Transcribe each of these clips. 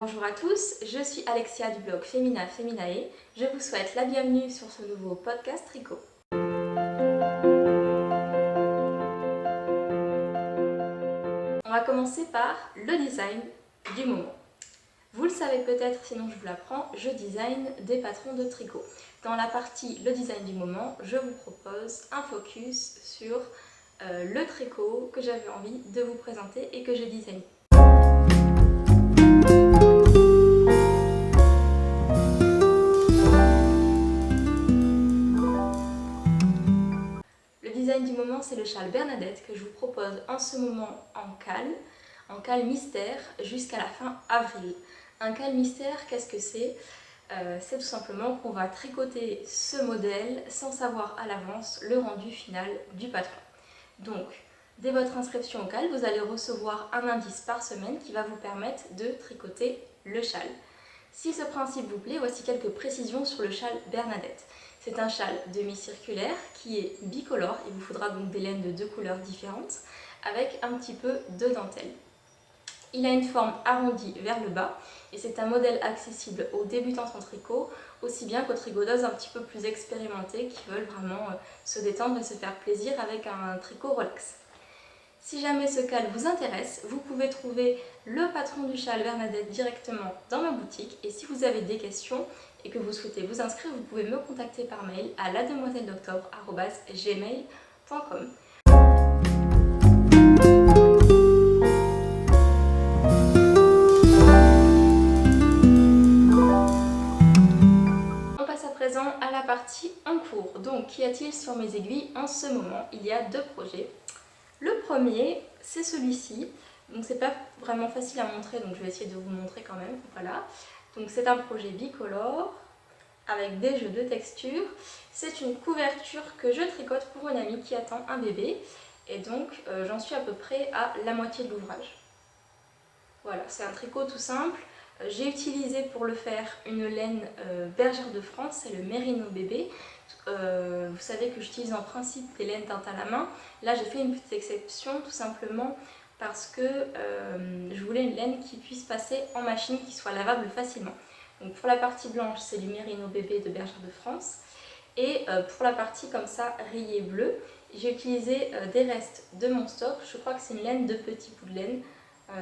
Bonjour à tous, je suis Alexia du blog Femina Feminae. Je vous souhaite la bienvenue sur ce nouveau podcast tricot. On va commencer par le design du moment. Vous le savez peut-être, sinon je vous l'apprends, je design des patrons de tricot. Dans la partie le design du moment, je vous propose un focus sur le tricot que j'avais envie de vous présenter et que j'ai designé. Le design du moment, c'est le châle Bernadette que je vous propose en ce moment en cale mystère jusqu'à la fin avril. Un cale mystère, qu'est-ce que c'est? C'est tout simplement qu'on va tricoter ce modèle sans savoir à l'avance le rendu final du patron. Donc, dès votre inscription au cale, vous allez recevoir un indice par semaine qui va vous permettre de tricoter le châle. Si ce principe vous plaît, voici quelques précisions sur le châle Bernadette. C'est un châle demi-circulaire qui est bicolore, il vous faudra donc des laines de deux couleurs différentes, avec un petit peu de dentelle. Il a une forme arrondie vers le bas et c'est un modèle accessible aux débutantes en tricot, aussi bien qu'aux tricoteuses un petit peu plus expérimentées qui veulent vraiment se détendre et se faire plaisir avec un tricot relax. Si jamais ce cale vous intéresse, vous pouvez trouver le patron du châle Bernadette directement dans ma boutique. Et si vous avez des questions et que vous souhaitez vous inscrire, vous pouvez me contacter par mail à lademoiselledoctobre@gmail.com. On passe à présent à la partie en cours. Donc, qu'y a-t-il sur mes aiguilles en ce moment? Il y a deux projets. Le premier, c'est celui-ci. Donc c'est pas vraiment facile à montrer, donc je vais essayer de vous montrer quand même. Voilà. Donc c'est un projet bicolore avec des jeux de textures. C'est une couverture que je tricote pour une amie qui attend un bébé. Et donc j'en suis à peu près à la moitié de l'ouvrage. Voilà, c'est un tricot tout simple. J'ai utilisé pour le faire une laine bergère de France, c'est le Merino bébé. Vous savez que j'utilise en principe des laines teintes à la main. Là j'ai fait une petite exception tout simplement parce que je voulais une laine qui puisse passer en machine, qui soit lavable facilement. Donc pour la partie blanche c'est du Merino bébé de bergère de France. Et pour la partie comme ça rayée bleue, j'ai utilisé des restes de mon stock. Je crois que c'est une laine de petit bout de laine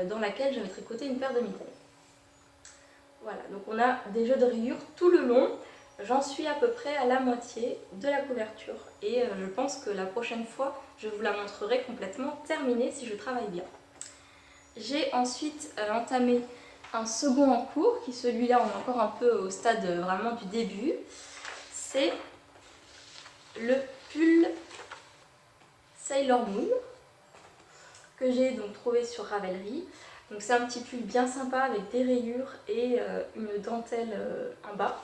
dans laquelle j'avais tricoté une paire de mitaines. Voilà, donc on a des jeux de rayures tout le long. J'en suis à peu près à la moitié de la couverture et je pense que la prochaine fois, je vous la montrerai complètement terminée si je travaille bien. J'ai ensuite entamé un second en cours, qui celui-là on est encore un peu au stade vraiment du début. C'est le pull Sailor Moon que j'ai donc trouvé sur Ravelry. Donc c'est un petit pull bien sympa avec des rayures et une dentelle en bas.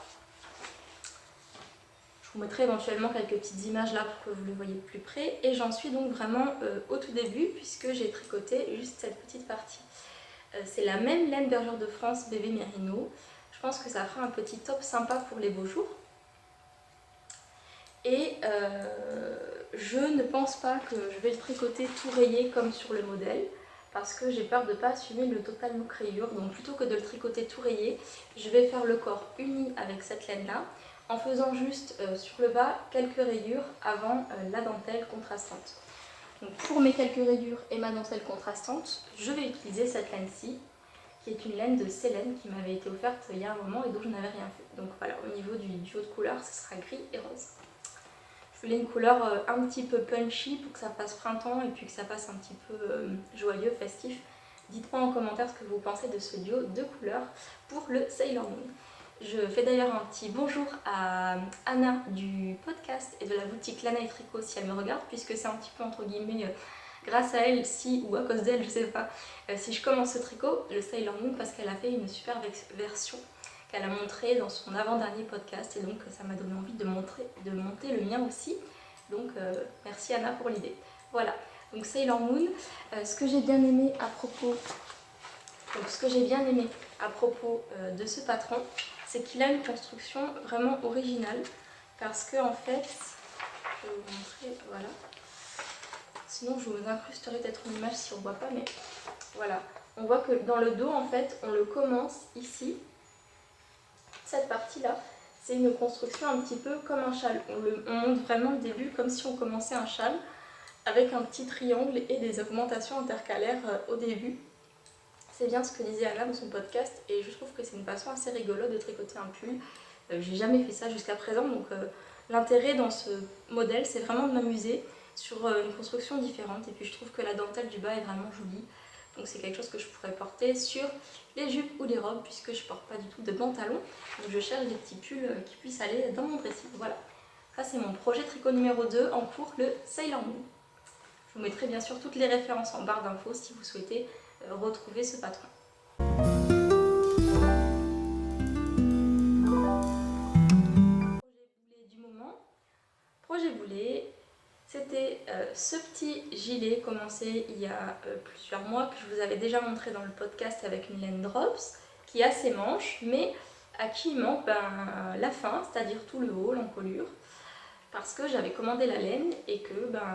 Je vous mettrai éventuellement quelques petites images là pour que vous le voyez de plus près. Et j'en suis donc vraiment au tout début puisque j'ai tricoté juste cette petite partie. C'est la même laine bergère de France bébé Merino. Je pense que ça fera un petit top sympa pour les beaux jours. Et je ne pense pas que je vais le tricoter tout rayé comme sur le modèle parce que j'ai peur de ne pas assumer le total look rayure. Donc plutôt que de le tricoter tout rayé, je vais faire le corps uni avec cette laine là en faisant juste sur le bas quelques rayures avant la dentelle contrastante. Donc pour mes quelques rayures et ma dentelle contrastante, je vais utiliser cette laine-ci qui est une laine de Célène qui m'avait été offerte il y a un moment et dont je n'avais rien fait. Donc voilà, au niveau du duo de couleurs, ce sera gris et rose. Je voulais une couleur un petit peu punchy pour que ça fasse printemps et puis que ça fasse un petit peu joyeux, festif. Dites-moi en commentaire ce que vous pensez de ce duo de couleurs pour le Sailor Moon. Je fais d'ailleurs un petit bonjour à Anna du podcast et de la boutique Lana et Tricot si elle me regarde, puisque c'est un petit peu entre guillemets grâce à elle, si ou à cause d'elle, je sais pas, si je commence ce tricot, le Sailor Moon, parce qu'elle a fait une super version qu'elle a montré dans son avant-dernier podcast et donc ça m'a donné envie de monter le mien aussi. Donc merci Anna pour l'idée. Voilà, donc Sailor Moon, ce que j'ai bien aimé à propos de ce patron, c'est qu'il a une construction vraiment originale parce que en fait, je vais vous montrer, voilà. Sinon je vous incrusterai peut-être une image si on ne voit pas, mais voilà. on voit que dans le dos en fait on le commence ici. Cette partie là c'est une construction un petit peu comme un châle. On monte vraiment le début comme si on commençait un châle avec un petit triangle et des augmentations intercalaires au début. C'est bien ce que disait Anna dans son podcast et je trouve que c'est une façon assez rigolote de tricoter un pull. J'ai jamais fait ça jusqu'à présent, donc l'intérêt dans ce modèle c'est vraiment de m'amuser sur une construction différente, et puis je trouve que la dentelle du bas est vraiment jolie, donc c'est quelque chose que je pourrais porter sur les jupes ou les robes puisque je porte pas du tout de pantalon, donc je cherche des petits pulls qui puissent aller dans mon dressing. Voilà, ça c'est mon projet tricot numéro 2 en cours, le Sailor Moon. Je vous mettrai bien sûr toutes les références en barre d'infos si vous souhaitez retrouver ce patron. Projet boulet, c'était ce petit gilet commencé il y a plusieurs mois que je vous avais déjà montré dans le podcast avec une laine Drops qui a ses manches mais à qui il manque la fin, c'est-à-dire tout le haut, l'encolure, parce que j'avais commandé la laine et que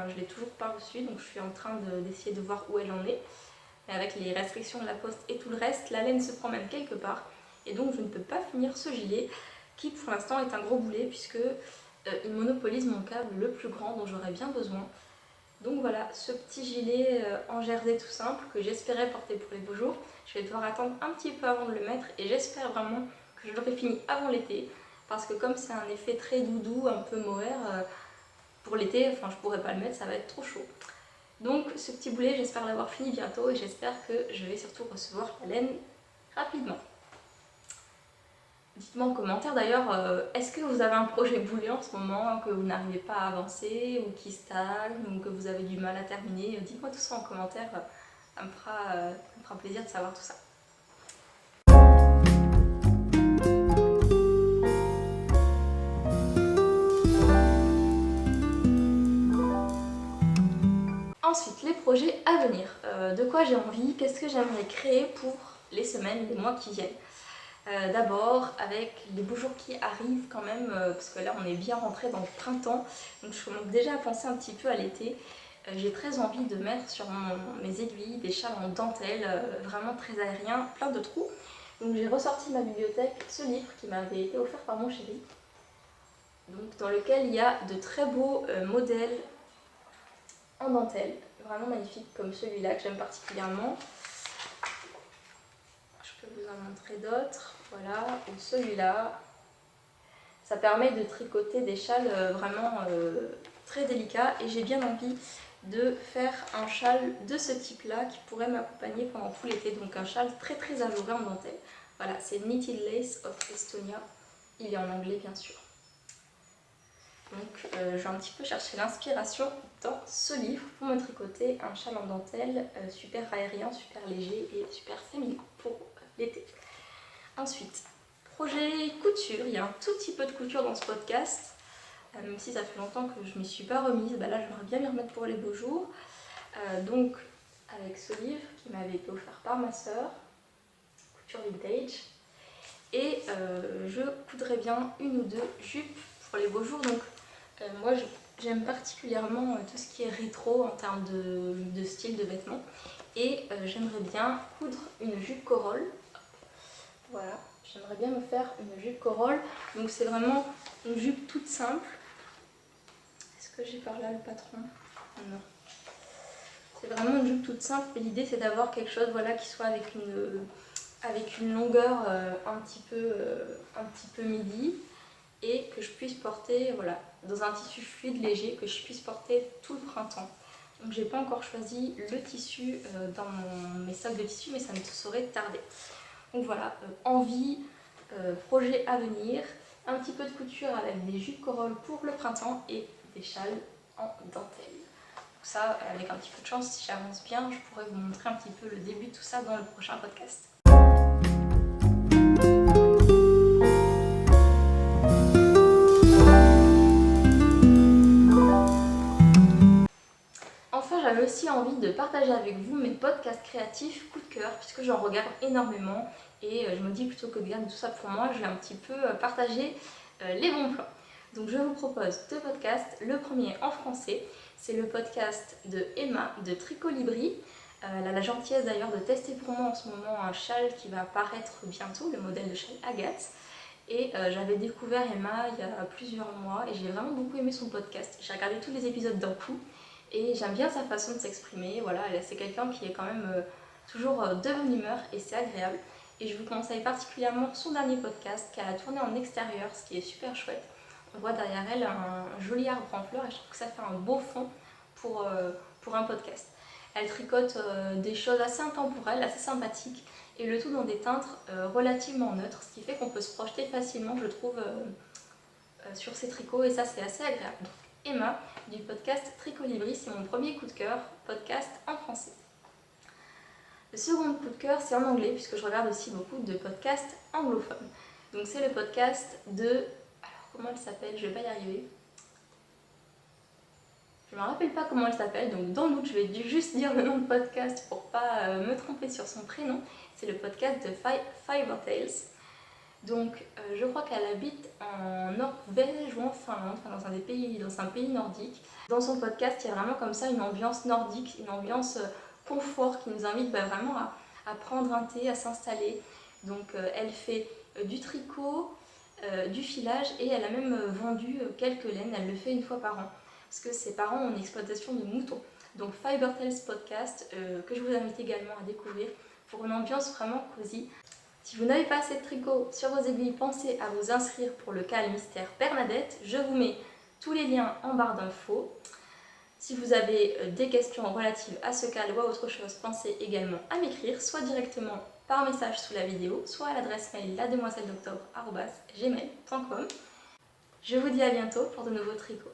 je l'ai toujours pas reçue, donc je suis en train d'essayer de voir où elle en est. Mais avec les restrictions de la poste et tout le reste, la laine se promène quelque part et donc je ne peux pas finir ce gilet qui pour l'instant est un gros boulet puisque il monopolise mon câble le plus grand dont j'aurais bien besoin. Donc voilà, ce petit gilet en jersey tout simple que j'espérais porter pour les beaux jours. Je vais devoir attendre un petit peu avant de le mettre et j'espère vraiment que je l'aurai fini avant l'été, parce que comme c'est un effet très doudou, un peu mohair, pour l'été, enfin je pourrais pas le mettre, ça va être trop chaud. Donc ce petit boulet, j'espère l'avoir fini bientôt et j'espère que je vais surtout recevoir la laine rapidement. Dites-moi en commentaire d'ailleurs, est-ce que vous avez un projet boulet en ce moment, que vous n'arrivez pas à avancer, ou qui stagne, ou que vous avez du mal à terminer? Dites-moi tout ça en commentaire, ça me fera plaisir de savoir tout ça. Ensuite, les projets à venir. De quoi j'ai envie, qu'est-ce que j'aimerais créer pour les semaines, les mois qui viennent. D'abord avec les beaux jours qui arrivent quand même, parce que là on est bien rentré dans le printemps, donc je commence déjà à penser un petit peu à l'été. J'ai très envie de mettre sur mes aiguilles des châles en dentelle, vraiment très aériens, plein de trous. Donc j'ai ressorti de ma bibliothèque ce livre qui m'avait été offert par mon chéri, donc, dans lequel il y a de très beaux modèles en dentelle, vraiment magnifiques comme celui-là que j'aime particulièrement. Je peux vous en montrer d'autres, voilà, ou celui-là. Ça permet de tricoter des châles vraiment très délicats et j'ai bien envie de faire un châle de ce type-là qui pourrait m'accompagner pendant tout l'été, donc un châle très très ajouré en dentelle. Voilà, c'est Knitted Lace of Estonia, il est en anglais bien sûr. Donc j'ai un petit peu cherché l'inspiration dans ce livre pour me tricoter un châle en dentelle super aérien, super léger et super féminin pour l'été. Ensuite, projet couture, il y a un tout petit peu de couture dans ce podcast, même si ça fait longtemps que je ne m'y suis pas remise, là j'aimerais bien m'y remettre pour les beaux jours. Donc avec ce livre qui m'avait été offert par ma soeur, Couture Vintage, et je coudrais bien une ou deux jupes pour les beaux jours. Donc moi j'aime particulièrement tout ce qui est rétro en termes de style de vêtements, et j'aimerais bien coudre une jupe corolle. Voilà, j'aimerais bien me faire une jupe corolle, donc c'est vraiment une jupe toute simple. Est-ce que j'ai par là le patron? Non. C'est vraiment une jupe toute simple, et l'idée c'est d'avoir quelque chose qui soit avec une longueur un petit peu midi, et que je puisse porter dans un tissu fluide, léger, que je puisse porter tout le printemps. Donc j'ai pas encore choisi le tissu dans mes stocks de tissus, mais ça ne saurait tarder. Donc voilà, envie, projet à venir, un petit peu de couture avec des jupes corolle pour le printemps et des châles en dentelle. Donc ça, avec un petit peu de chance, si j'avance bien, je pourrais vous montrer un petit peu le début de tout ça dans le prochain podcast. J'avais aussi envie de partager avec vous mes podcasts créatifs coup de cœur, puisque j'en regarde énormément et je me dis plutôt que de garder tout ça pour moi, je vais un petit peu partager les bons plans. Donc je vous propose deux podcasts. Le premier en français, c'est le podcast de Emma de Tricolibri. Elle a la gentillesse d'ailleurs de tester pour moi en ce moment un châle qui va apparaître bientôt, le modèle de châle Agathe. Et j'avais découvert Emma il y a plusieurs mois et j'ai vraiment beaucoup aimé son podcast. J'ai regardé tous les épisodes d'un coup et j'aime bien sa façon de s'exprimer. Voilà, c'est quelqu'un qui est quand même toujours de bonne humeur et c'est agréable. Et je vous conseille particulièrement son dernier podcast qu'elle a tourné en extérieur, ce qui est super chouette. On voit derrière elle un joli arbre en fleurs et je trouve que ça fait un beau fond pour un podcast. Elle tricote des choses assez intemporelles, assez sympathiques et le tout dans des teintes relativement neutres, ce qui fait qu'on peut se projeter facilement, je trouve, sur ses tricots et ça c'est assez agréable. Donc, Emma du podcast Tricolibri, c'est mon premier coup de cœur, podcast en français. Le second coup de cœur, c'est en anglais, puisque je regarde aussi beaucoup de podcasts anglophones. Donc c'est le podcast de... Alors comment elle s'appelle? Je vais pas y arriver. Je me rappelle pas comment elle s'appelle, donc dans le doute, je vais juste dire le nom de podcast pour pas me tromper sur son prénom. C'est le podcast de Fivertales. Donc je crois qu'elle habite en Norvège ou en Finlande, enfin dans un pays nordique. Dans son podcast, il y a vraiment comme ça une ambiance nordique, une ambiance confort qui nous invite vraiment à prendre un thé, à s'installer. Donc elle fait du tricot, du filage et elle a même vendu quelques laines, elle le fait une fois par an. Parce que ses parents ont une exploitation de moutons. Donc Fivertales Podcast, que je vous invite également à découvrir pour une ambiance vraiment cosy. Si vous n'avez pas assez de tricot sur vos aiguilles, pensez à vous inscrire pour le CAL Mystère Bernadette. Je vous mets tous les liens en barre d'infos. Si vous avez des questions relatives à ce CAL ou à autre chose, pensez également à m'écrire, soit directement par message sous la vidéo, soit à l'adresse mail lademoiselledoctobre@gmail.com. Je vous dis à bientôt pour de nouveaux tricots.